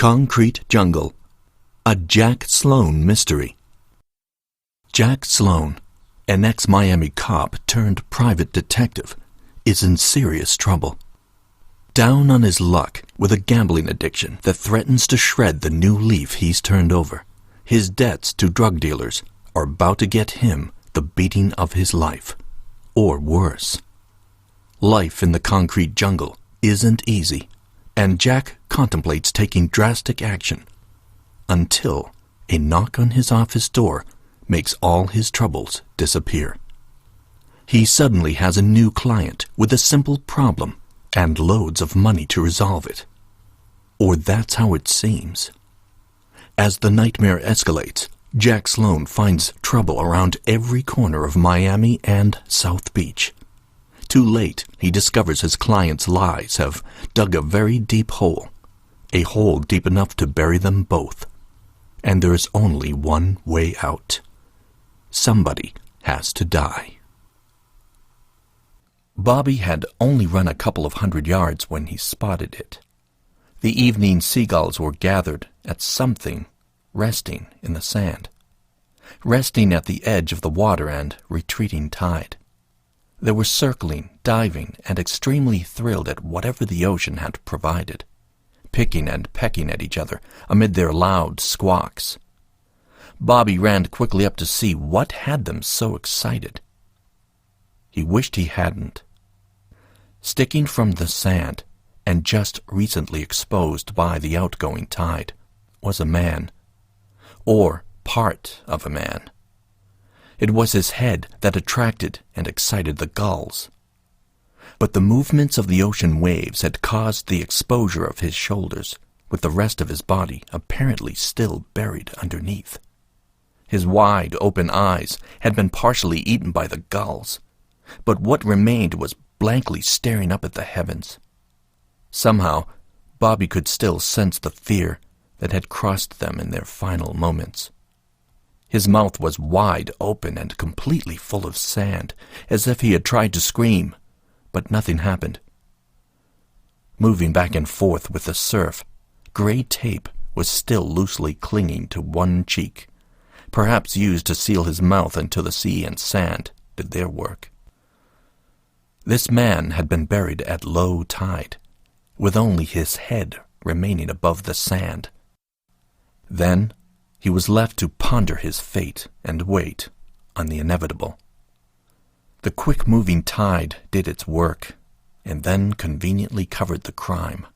Concrete Jungle, a Jack Sloan mystery. Jack Sloan, an ex-Miami cop turned private detective, is in serious trouble. Down on his luck with a gambling addiction that threatens to shred the new leaf he's turned over, his debts to drug dealers are about to get him the beating of his life, or worse. Life in the concrete jungle isn't easy, and Jack contemplates taking drastic action until a knock on his office door makes all his troubles disappear. He suddenly has a new client with a simple problem and loads of money to resolve it. Or that's how it seems. As the nightmare escalates, Jack Sloan finds trouble around every corner of Miami and South Beach. Too late, he discovers his client's lies have dug a very deep hole, a hole deep enough to bury them both. And there is only one way out. Somebody has to die. Bobby had only run a couple of 100 yards when he spotted it. The evening seagulls were gathered at something resting in the sand, resting at the edge of the water and retreating tide. They were circling, diving, and extremely thrilled at whatever the ocean had provided, picking and pecking at each other amid their loud squawks. Bobby ran quickly up to see what had them so excited. He wished he hadn't. Sticking from the sand, and just recently exposed by the outgoing tide, was a man, or part of a man. It was his head that attracted and excited the gulls. But the movements of the ocean waves had caused the exposure of his shoulders, with the rest of his body apparently still buried underneath. His wide open eyes had been partially eaten by the gulls, but what remained was blankly staring up at the heavens. Somehow, Bobby could still sense the fear that had crossed them in their final moments. His mouth was wide open and completely full of sand, as if he had tried to scream, but nothing happened. Moving back and forth with the surf, gray tape was still loosely clinging to one cheek, perhaps used to seal his mouth until the sea and sand did their work. This man had been buried at low tide, with only his head remaining above the sand. Then he was left to ponder his fate and wait on the inevitable. The quick-moving tide did its work, and then conveniently covered the crime.